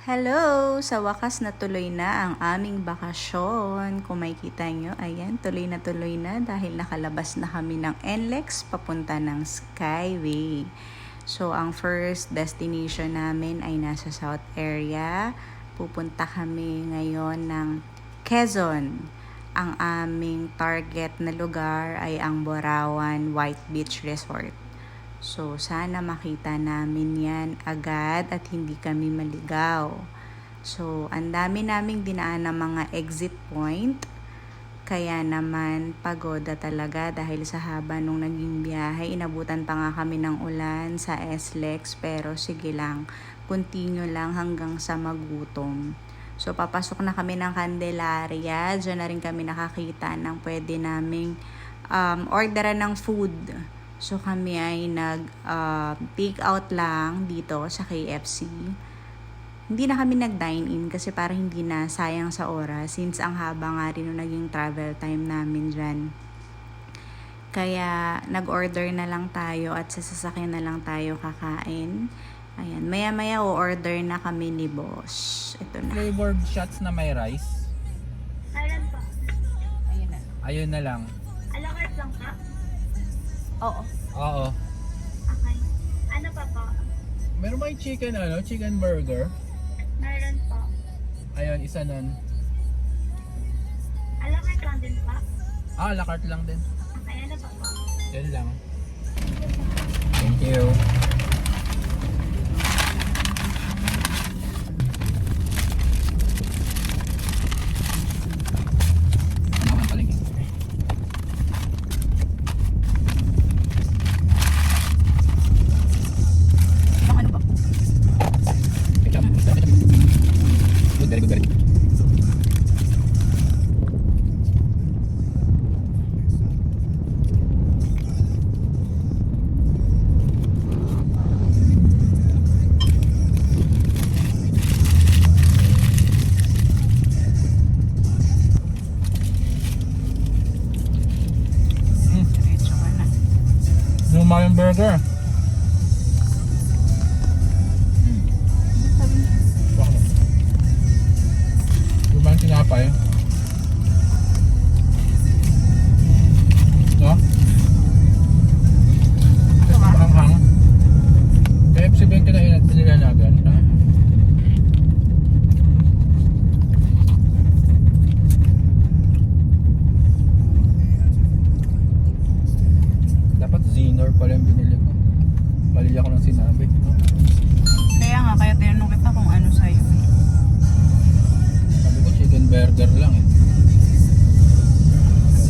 Hello! Sa wakas natuloy na ang aming bakasyon. Kung makikita nyo, ayan, tuloy na dahil nakalabas na kami ng NLEX papunta ng Skyway. So, ang first destination namin ay nasa South area. Pupunta kami ngayon ng Quezon. Ang aming target na lugar ay ang Borawan White Beach Resort. So, sana makita namin yan agad at hindi kami maligaw. So, ang dami naming dinaan ng mga exit point. Kaya naman, pagoda talaga dahil sa haba nung naging biyahe. Inabutan pa nga kami ng ulan sa SLEX, pero sige lang, continue lang hanggang sa magutom. So, papasok na kami ng Candelaria. Diyan na rin kami nakakita ng pwede naming orderan ng food. So, kami ay take out lang dito sa KFC. Hindi na kami nag-dine-in kasi para hindi na sayang sa oras since ang haba nga rin nung naging travel time namin dyan. Kaya, nag-order na lang tayo at sa sasakyan na lang tayo kakain. Ayan, maya-maya o-order na kami ni boss. Ito na. Flavored shots na may rice. Ayan po. Ayun na. Ayun na lang. A la carte lang ka? Oo. Oo. Okay. Ano pa po? Meron ba yung chicken burger? Meron po. Ayun, isa nun. A la carte lang din po? Ah, la carte lang din. Okay, ano pa po? Yan lang. Thank you. Very good. Diretso ka na. Luma yung burger. Luma yung tinapay. No? Hang-hang. KFC ba yung nilalagan? Dapat Zinor pala yung binili ko. Mali ako ng sinabi. Kaya nga, kaya tinanong kita kung ano sa'yo. Sabi ko chicken burger lang eh.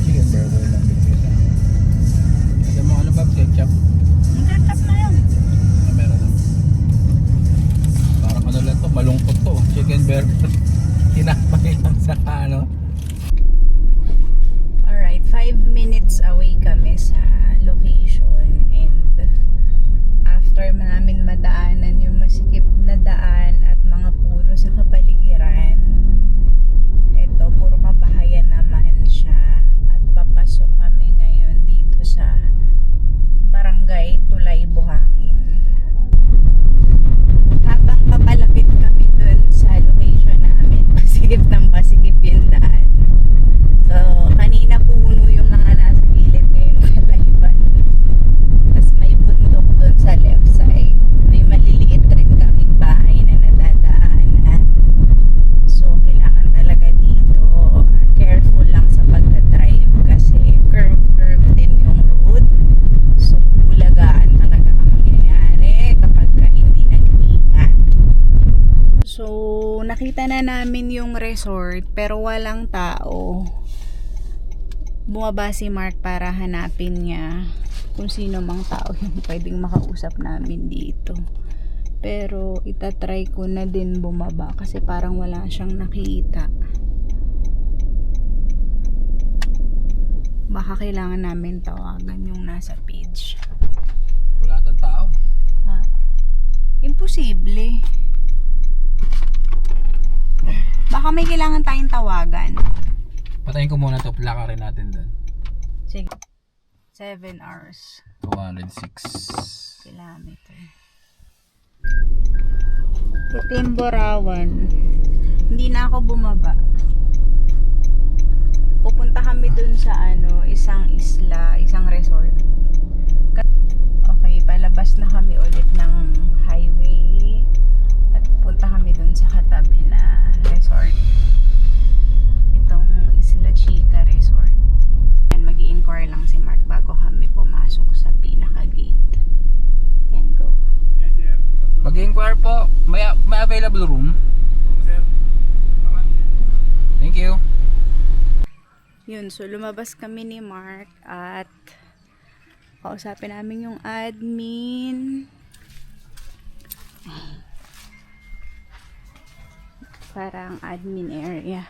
Chicken burger lang din kita. Alam mo ano ba? Ketchup? Ketchup na yan. Ah, meron na. Parang ano lang to, malungkot to. Chicken burger. Tinapay lang sa ano. Alright, 5 minutes away kami sa location and after namin madaanan yung masikip na daan at mga puno sa kapaligiran, ito puro kabahayan naman siya at papasok kami ngayon dito sa Barangay Tulay, Buhangin. Habang papalapit kami dun sa location namin, pasikip ng pasikip yung daan. So, kanina puno yung mga nasa gilid, ngayon kalayban. Tapos may bundok dun sa left side. May maliliit rin kaming bahay na nadadaanan. So, kailangan talaga dito careful lang sa pagdadrive kasi curve din yung road. So, bulagaan talaga ang mangyayari kapag hindi nag-iingat. So, nakita na namin yung resort pero walang tao. Bumaba si Mark para hanapin niya kung sino mang tao yung pwedeng makausap namin dito. Pero itatry ko na din bumaba kasi parang wala siyang nakita. Baka kailangan namin tawagan yung nasa page. Wala tang tao. Ha? Imposible. Baka may kailangan tayong tawagan. Patayin ko muna to, lakarin natin doon. Sige. 7 hours. 206 Kilometer. Ito yung Borawan. Hindi na ako bumaba. Pupunta kami dun sa isang isla, isang resort. Okay, palabas na kami ulit ng highway. At punta kami dun sa katabi na resort. Itong Isla Chica Resort. And mag-i-inquire lang si Mark bago kami pumasok sa pinaka-gate. And go. Mag-inquire po. May available room? Thank you. Yun, so lumabas kami ni Mark at kausapin namin yung admin. Parang admin area.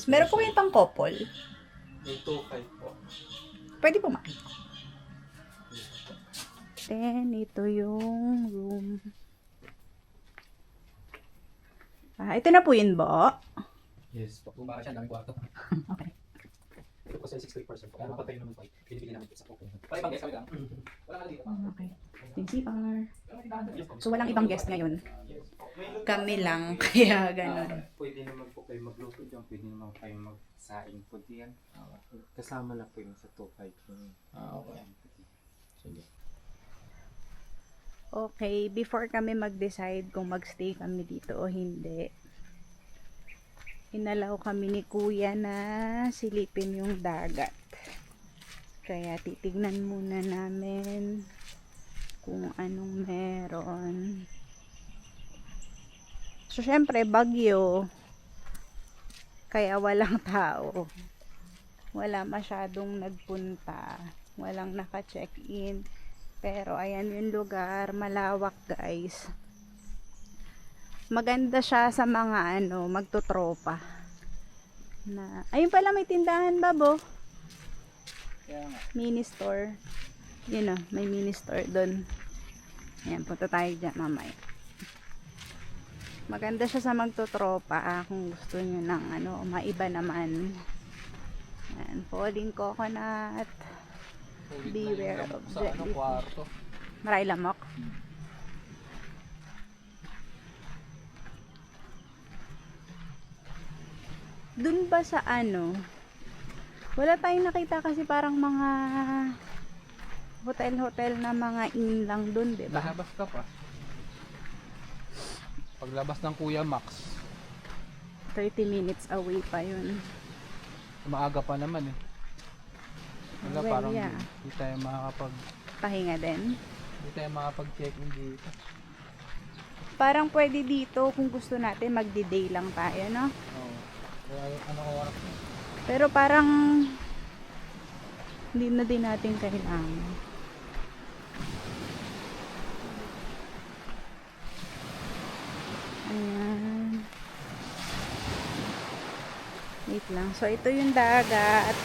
Meron po yung pang couple. May 2.5 po. Pwede po makita. Then, ito yung room. Ito na po yun, Bo. Yes po. Baka siya, daming kwarto. Okay. Ito po sa 68% po. Kaya mapatay naman po. Pinipili namin sa po. Wala ibang guest kami lang. Wala ka dito. Okay. Yung CR. So, walang ibang guest ngayon. Kami lang. Kaya, ganun. Pwede naman po kayo magluto dyan. Pwede naman kayo magsaing po diyan. Kasama lang po yung sa 2.5 yung Okay. Sige. Okay, before kami mag-decide kung magstay kami dito o hindi, inalaw kami ni Kuya na silipin yung dagat. Kaya titignan muna namin kung anong meron. So, syempre, bagyo. Kaya walang tao. Wala masyadong nagpunta. Walang naka-check-in. Pero, ayan yung lugar. Malawak, guys. Maganda siya sa mga, magtutropa. Ayun pala, may tindahan, Babo. Kaya nga. Mini store. Yun may mini store doon. Ayan, punta tayo dyan mamaya. Maganda siya sa magtutropa kung gusto nyo ng maiba naman. Ayan, falling coconut. Beware of Sa kwarto. Maray lamok. Dun ba sa wala tayong nakita kasi parang mga hotel na mga inn lang dun, di ba? Lalabas ka pa. Paglabas ng Kuya Max, 30 minutes away pa yun. maaga pa naman eh. Wala, Well, parang yeah. hindi tayo Pahinga din. makakapag-check-in dito. Parang pwede dito kung gusto natin magdi-day lang tayo, no? Oo. Kaya ano oras na? Pero parang hindi na din natin kailangan. Ayan. Wait lang. So, ito yung dagat.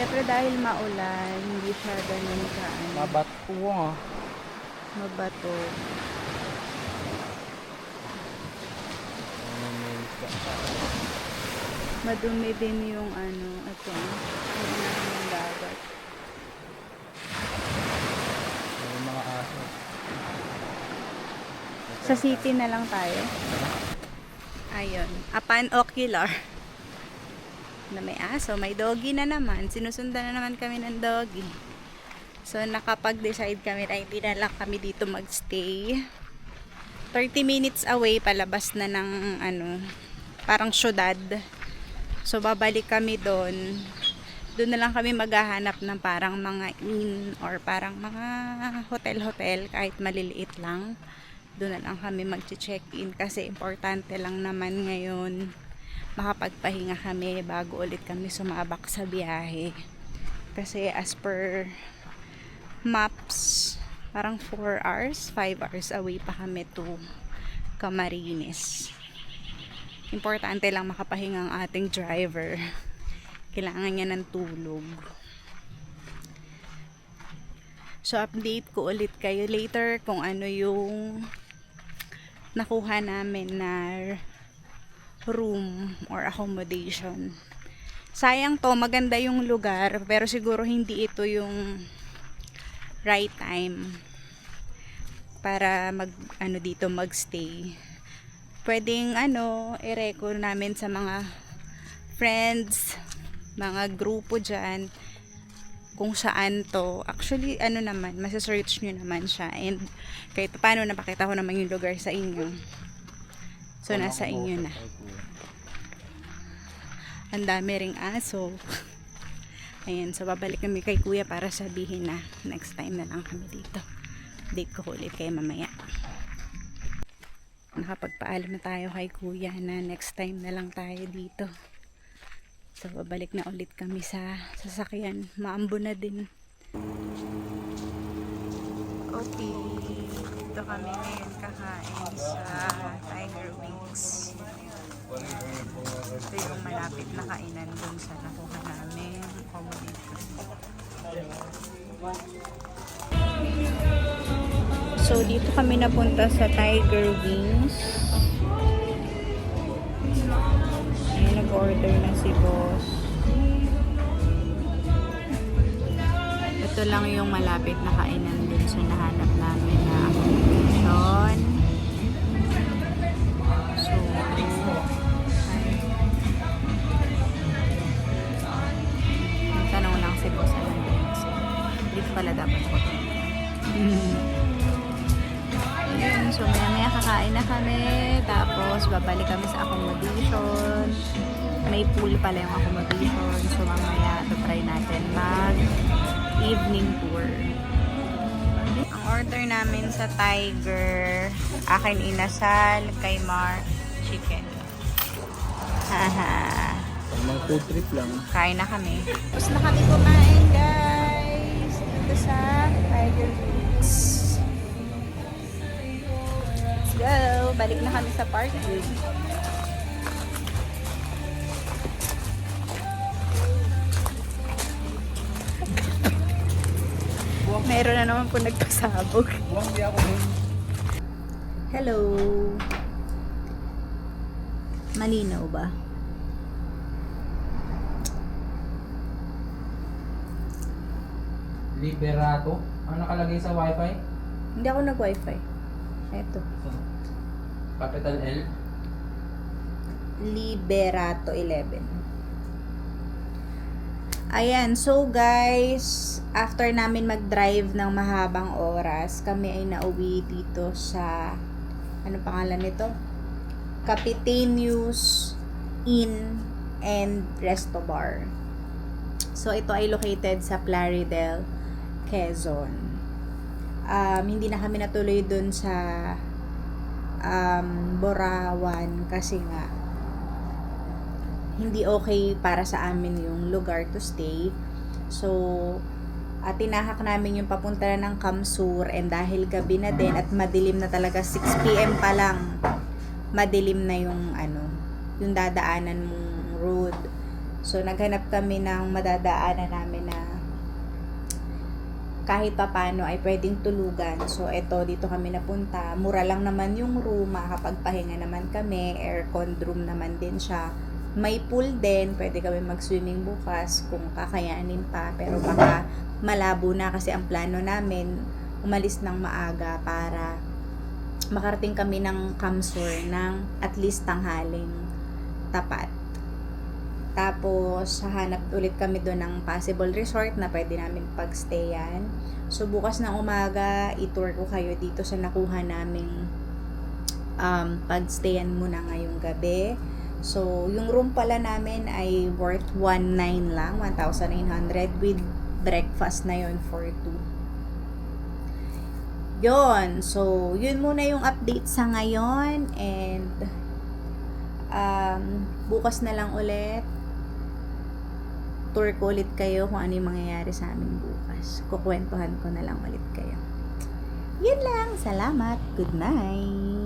Siyempre dahil maulan, hindi siya ganun ka Mabato nga. mabato. Madumi din yung ito. Yung ng dagat. May mga aso. Sa city na lang tayo. Ayun. Apan ocular. Na may aso. May doggy na naman. Sinusundan na naman kami ng doggy. So, nakapag-decide kami na hindi na lang kami dito magstay. 30 minutes away, palabas na ng parang syudad. So, babalik kami doon. Doon na lang kami maghahanap ng parang mga inn or parang mga hotel-hotel kahit maliliit lang. Doon na lang kami mag-check-in kasi importante lang naman ngayon makapagpahinga kami bago ulit kami sumabak sa biyahe. Kasi as per maps, parang 4 hours, 5 hours away pa kami to Camarines. Importante lang makapahinga ang ating driver. Kailangan niya ng tulog. So, update ko ulit kayo later kung ano yung nakuha namin na room or accommodation. Sayang to, maganda yung lugar, pero siguro hindi ito yung right time para dito magstay. Pwedeng i-record namin sa mga friends, mga grupo dyan, kung saan to. Actually, naman, masasearch nyo naman siya. And kahit paano, napakita ko naman yung lugar sa inyo. So, nasa inyo na. Ang dami ring aso. Ayan, so babalik kami kay kuya para sabihin na next time na lang kami dito. Date ko ulit kayo mamaya. Nakapagpaalam na tayo kay kuya na next time na lang tayo dito. So babalik na ulit kami sa sasakyan. Maambo na din. Okay, dito kami ngayon kakain sa Tiger Wings. Ito yung malapit na kainan dun sa nakuha namin accommodation. So dito kami napunta sa Tiger Wings. Ayan, nag-order na si boss. Ito lang yung malapit na kainan dun sa nahanap namin na accommodation. So tanong lang si boss ano yung brief pala dapat ko. Ayun, so maya kakain na kami, tapos babalik kami sa accommodation. May pool pala yung accommodation, so mamaya try natin mag evening tour. Ang order namin sa Tiger, akin inasal, kay Mar chicken. Haha. Mga food trip lang. Kain na kami. Tapos na kami kumain, guys. Dito sa Tiger Wings. Let's go. Balik na kami sa parking. Meron na naman po nagpasabog. Hello. Malinaw ba? Liberato? Ang nakalagay sa wifi? Hindi ako nag-wifi. Eto. Capital L? Liberato 11. Ayan, so guys, after namin mag-drive ng mahabang oras, kami ay nauwi dito sa, ano pangalan nito? Capitanius Inn and Resto Bar. So, ito ay located sa Plaridel, Quezon. Hindi na kami natuloy dun sa Borawan kasi nga hindi okay para sa amin yung lugar to stay. So, tinahak namin yung papunta ng Kamsur, and dahil gabi na din at madilim na talaga, 6 PM pa lang madilim na yung yung dadaanan mong road. So, naghanap kami ng madadaanan namin na kahit papano ay pwedeng tulugan. So, dito kami napunta. Mura lang naman yung room, makakapagpahinga naman kami, aircon room naman din siya. May pool din, pwede kami mag-swimming bukas kung kakayanin pa, pero baka malabo na kasi ang plano namin, umalis ng maaga para makarating kami ng Kamsur ng at least tanghaling tapat. Tapos, hahanap ulit kami doon ng possible resort na pwede namin pagstayan. So, bukas ng umaga, i-tour ko kayo dito sa nakuha naming pagstayan muna ngayong gabi. So, yung room pala namin ay worth 1,900 lang, 1,900 with breakfast na yon for 2. Yon. So, yun muna yung update sa ngayon, and bukas na lang ulit tour ko ulit kayo kung ano yung mangyayari sa amin bukas. Kukwentuhan ko na lang ulit kayo. Yun lang. Salamat. Good night.